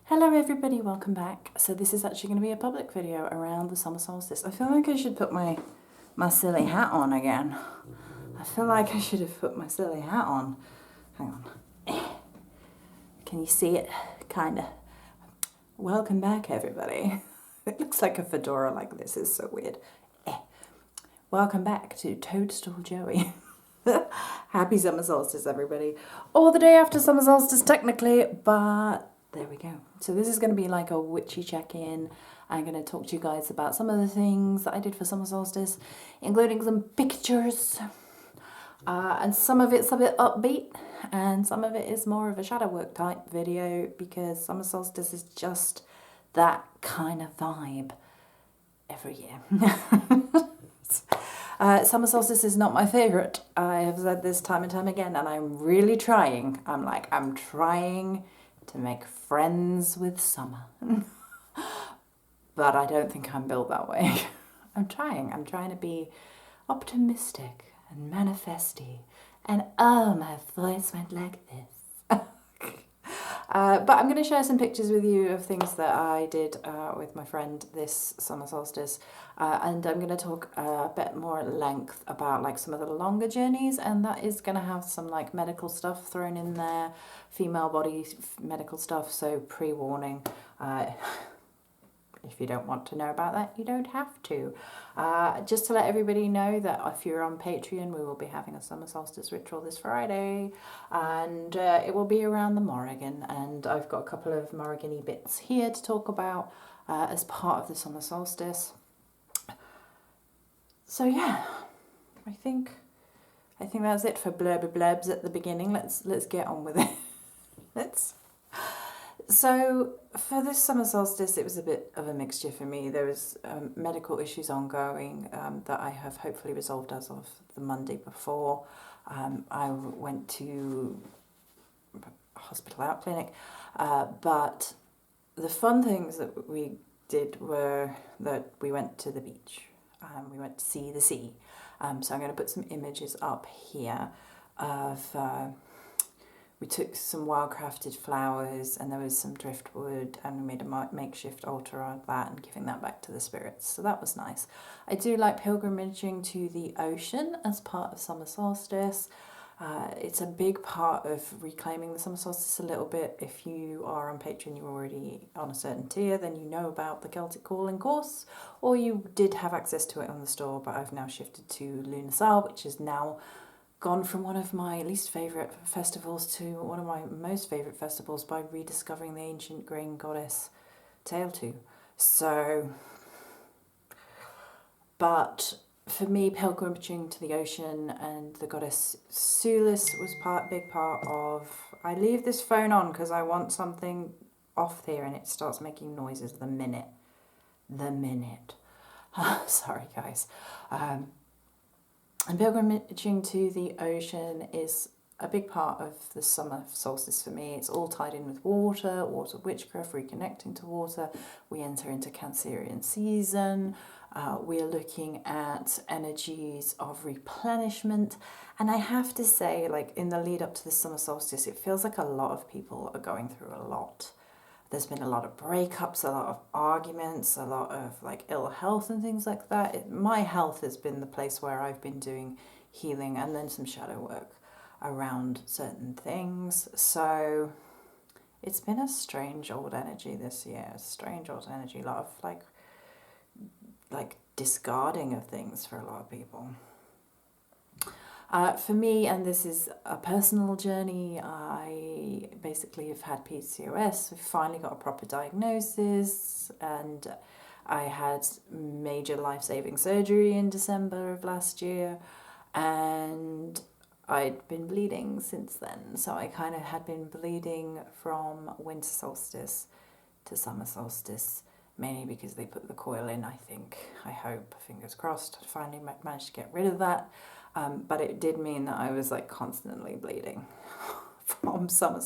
Hello everybody, welcome back. So this is actually going to be a public video around the summer solstice. I feel like I should put my silly hat on again. I feel like I should have put my silly hat on. Hang on. Can you see it? Kinda. Welcome back everybody. It looks like a fedora like this, is so weird. Welcome back to Toadstool Joey. Happy summer solstice everybody. Or the day after summer solstice technically, but there we go. So this is going to be like a witchy check-in. I'm going to talk to you guys about some of the things that I did for summer solstice, including some pictures. And some of it's a bit upbeat, and some of it is more of a shadow work type video, because summer solstice is just that kind of vibe every year. Summer solstice is not my favourite. I have said this time and time again, and I'm really trying. I'm trying to make friends with summer. But I don't think I'm built that way. I'm trying to be optimistic and manifesty. And oh, my voice went like this. But I'm going to share some pictures with you of things that I did with my friend this summer solstice. And I'm going to talk a bit more at length about like some of the longer journeys, and that is going to have some like medical stuff thrown in there, female body medical stuff, so pre-warning. If you don't want to know about that, you don't have to. Just to let everybody know that if you're on Patreon, we will be having a summer solstice ritual this Friday, and it will be around the Morrigan, and I've got a couple of Morrigan-y bits here to talk about as part of the summer solstice. So yeah, I think that's it for blurby blurbs at the beginning. Let's get on with it. So for this summer solstice, it was a bit of a mixture for me. There was medical issues ongoing that I have hopefully resolved as of the Monday before. I went to a hospital out clinic, but the fun things that we did were that we went to the beach. We went to see the sea. So I'm going to put some images up here of... we took some wild-crafted flowers, and there was some driftwood, and we made a makeshift altar out of that and giving that back to the spirits. So that was nice. I do like pilgrimaging to the ocean as part of summer solstice. It's a big part of reclaiming the summer solstice a little bit. If you are on Patreon, you're already on a certain tier, then you know about the Celtic Calling course, or you did have access to it on the store, but I've now shifted to Lunar, which is now gone from one of my least favourite festivals to one of my most favourite festivals by rediscovering the ancient grain goddess Tailtu. So, but for me, pilgrimaging to the ocean and the goddess Sulis was big part of... I leave this phone on because I want something off here and it starts making noises the minute. Sorry guys. And pilgrimaging to the ocean is a big part of the summer solstice for me. It's all tied in with water witchcraft, reconnecting to water. We enter into Cancerian season. We're looking at energies of replenishment. And I have to say, like in the lead up to the summer solstice, it feels like a lot of people are going through a lot. There's been a lot of breakups, a lot of arguments, a lot of like ill health and things like that. My health has been the place where I've been doing healing and then some shadow work around certain things. So it's been a strange old energy this year. Strange old energy, a lot of like discarding of things for a lot of people. For me, and this is a personal journey, I basically have had PCOS. We've finally got a proper diagnosis, and I had major life-saving surgery in December of last year, and I'd been bleeding since then. So I kind of had been bleeding from winter solstice to summer solstice, mainly because they put the coil in, I hope, fingers crossed. I finally managed to get rid of that. But it did mean that I was like constantly bleeding from from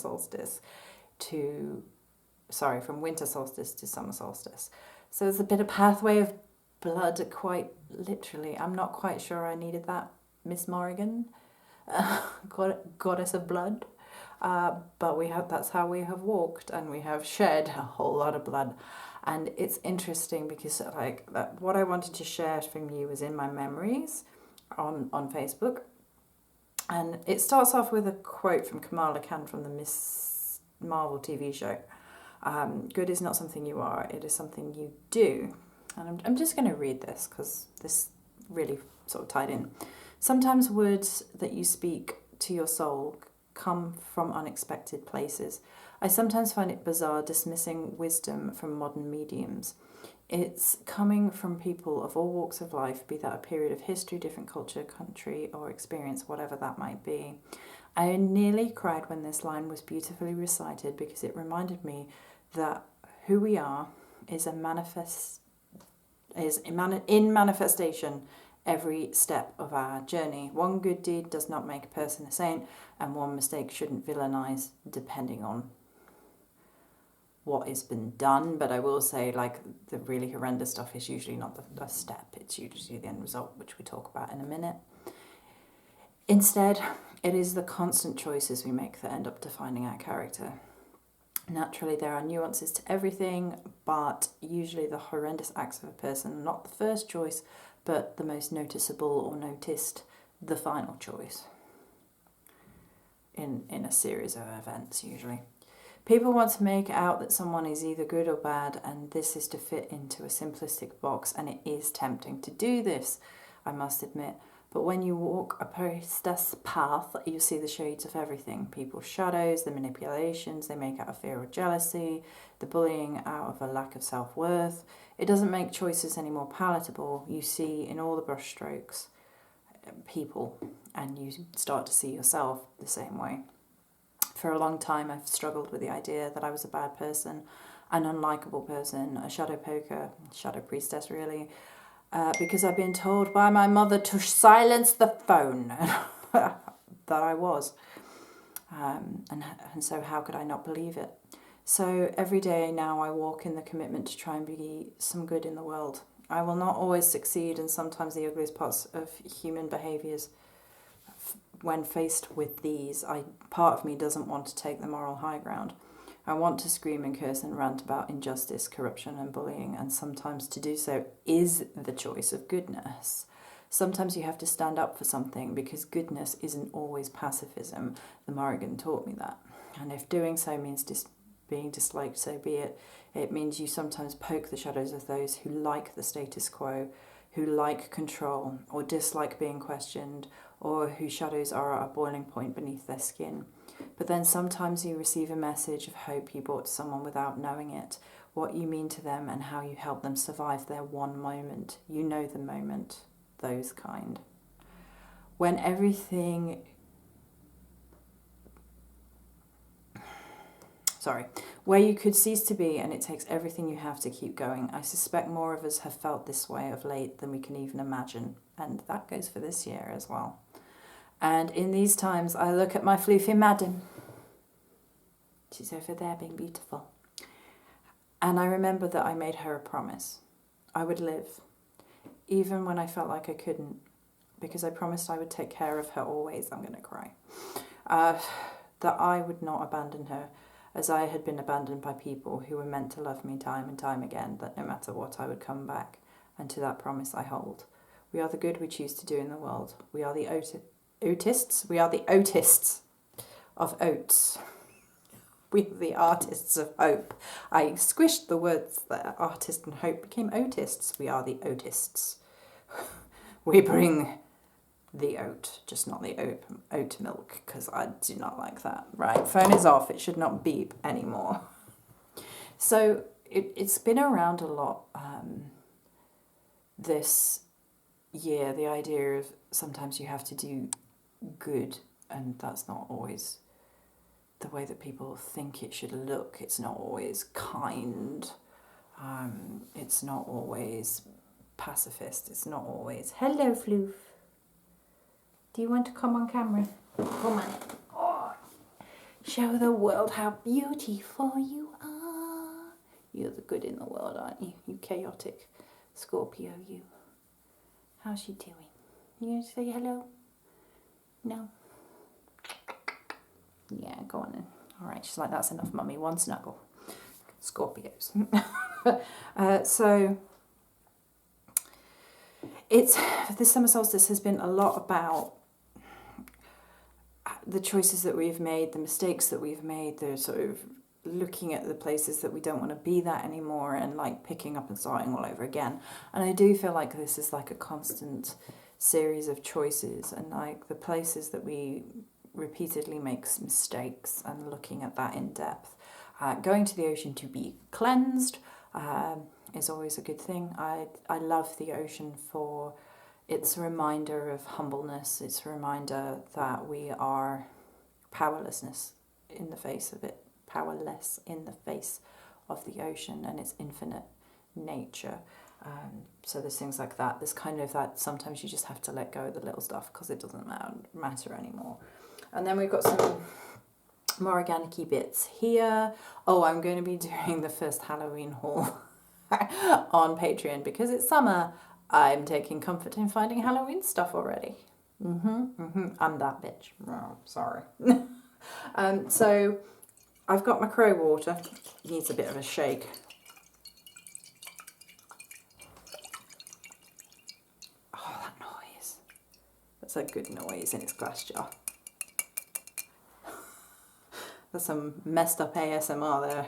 winter solstice to summer solstice. So it's a bit of pathway of blood, quite literally. I'm not quite sure I needed that, Miss Morrigan, goddess of blood. But that's how we have walked, and we have shed a whole lot of blood. And it's interesting because what I wanted to share from you was in my memories on Facebook. And it starts off with a quote from Kamala Khan from the Miss Marvel TV show. Good is not something you are, it is something you do. And I'm just going to read this because this really sort of tied in. Sometimes words that you speak to your soul come from unexpected places. I sometimes find it bizarre dismissing wisdom from modern mediums. It's coming from people of all walks of life, be that a period of history, different culture, country, or experience, whatever that might be. I nearly cried when this line was beautifully recited because it reminded me that who we are is in manifestation every step of our journey. One good deed does not make a person a saint, and one mistake shouldn't villainize depending on what has been done. But I will say, the really horrendous stuff is usually not the step, it's usually the end result, which we talk about in a minute. Instead, it is the constant choices we make that end up defining our character. Naturally, there are nuances to everything, but usually the horrendous acts of a person are not the first choice, but the most noticeable or noticed, the final choice in a series of events, usually. People want to make out that someone is either good or bad, and this is to fit into a simplistic box, and it is tempting to do this, I must admit. But when you walk a priestess path, you see the shades of everything. People's shadows, the manipulations they make out of fear or jealousy, the bullying out of a lack of self-worth. It doesn't make choices any more palatable. You see in all the brushstrokes people, and you start to see yourself the same way. For a long time, I've struggled with the idea that I was a bad person, an unlikable person, a shadow poker, shadow priestess really, because I've been told by my mother to silence the phone that I was. And so how could I not believe it? So every day now I walk in the commitment to try and be some good in the world. I will not always succeed, and sometimes the ugliest parts of human behaviours, when faced with these, part of me doesn't want to take the moral high ground. I want to scream and curse and rant about injustice, corruption and bullying, and sometimes to do so is the choice of goodness. Sometimes you have to stand up for something because goodness isn't always pacifism. The Morrigan taught me that. And if doing so means being disliked, so be it. It means you sometimes poke the shadows of those who like the status quo, who like control or dislike being questioned, or whose shadows are at a boiling point beneath their skin. But then sometimes you receive a message of hope you brought to someone without knowing it, what you mean to them and how you help them survive their one moment. You know the moment, those kind. When everything... where you could cease to be and it takes everything you have to keep going. I suspect more of us have felt this way of late than we can even imagine. And that goes for this year as well. And in these times, I look at my floofy madam. She's over there being beautiful. And I remember that I made her a promise. I would live, even when I felt like I couldn't, because I promised I would take care of her always. I'm going to cry. That I would not abandon her, as I had been abandoned by people who were meant to love me time and time again, that no matter what I would come back. And to that promise I hold. We are the good we choose to do in the world. We are the otists. We are the otists of oats. We are the artists of hope. I squished the words there. Artist and hope became otists. We are the otists. We bring the oat, just not the oat milk, because I do not like that. Right, phone is off. It should not beep anymore. So it's been around a lot this year, the idea of sometimes you have to do good, and that's not always the way that people think it should look. It's not always kind. It's not always pacifist. It's not always, hello, Floof. Do you want to come on camera? Come on. Oh. Show the world how beautiful you are. You're the good in the world, aren't you? You chaotic Scorpio, you. How's she doing? You say hello? No. Yeah, go on then. All right, she's like, that's enough, mummy. One snuggle. Scorpios. So this summer solstice has been a lot about the choices that we've made, the mistakes that we've made, the sort of looking at the places that we don't want to be that anymore, and like picking up and starting all over again. And I do feel like this is like a constant series of choices, and like the places that we repeatedly make mistakes, and looking at that in depth. Going to the ocean to be cleansed is always a good thing. I love the ocean for its reminder of humbleness. It's a reminder that we are powerless in the face of the ocean and its infinite nature. So there's things like that. There's kind of that sometimes you just have to let go of the little stuff because it doesn't matter anymore. And then we've got some more organic-y bits here. Oh, I'm going to be doing the first Halloween haul on Patreon because it's summer. I'm taking comfort in finding Halloween stuff already. I'm that bitch. Oh, sorry. So I've got my crow water. It needs a bit of a shake. Oh, that noise. That's a good noise in its glass jar. There's some messed up ASMR there.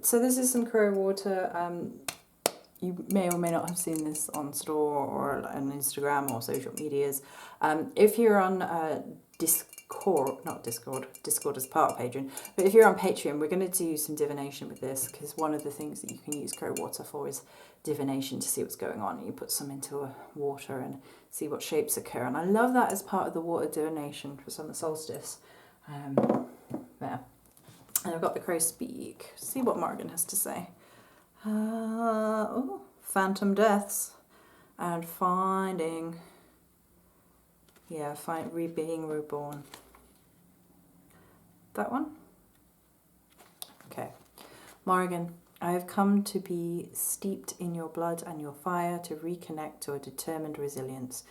So this is some crow water. You may or may not have seen this on store or on Instagram or social medias. If you're on Discord is part of Patreon, but if you're on Patreon, we're going to do some divination with this, because one of the things that you can use crow water for is divination, to see what's going on. You put some into a water and see what shapes occur, and I love that as part of the water divination for summer solstice. There. And I've got the crow speak. See what Morrigan has to say. Phantom deaths and finding, being reborn. That one? Okay. Morrigan, I have come to be steeped in your blood and your fire, to reconnect to a determined resilience.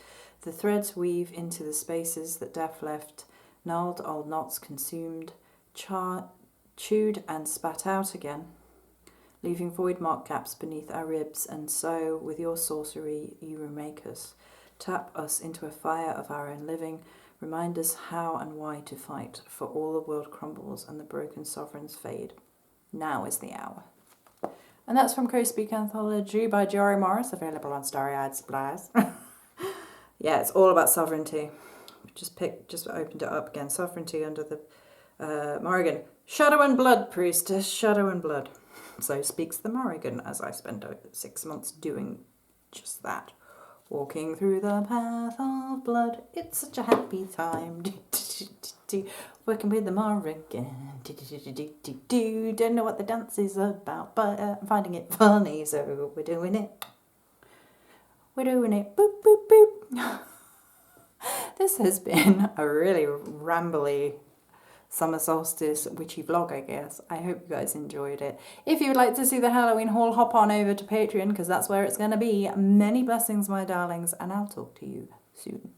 The threads weave into the spaces that death left, gnarled old knots consumed, chewed and spat out again, leaving void mark gaps beneath our ribs, and so, with your sorcery, you remake us. Tap us into a fire of our own living, remind us how and why to fight, for all the world crumbles and the broken sovereigns fade. Now is the hour. And that's from Crow Speak Anthology by Jory Morris, available on Starry Eyed Supplies. Yeah, it's all about sovereignty. Just opened it up again. Sovereignty under the Morrigan. Shadow and blood, priestess, shadow and blood. So speaks the Morrigan, as I spent 6 months doing just that. Walking through the path of blood, it's such a happy time. Working with the Morrigan. Don't know what the dance is about, but I'm finding it funny, so we're doing it. We're doing it. Boop, boop, boop. This has been a really rambly summer solstice witchy vlog, I guess. I hope you guys enjoyed it. If you would like to see the Halloween haul, hop on over to Patreon, because that's where it's going to be. Many blessings, my darlings, and I'll talk to you soon.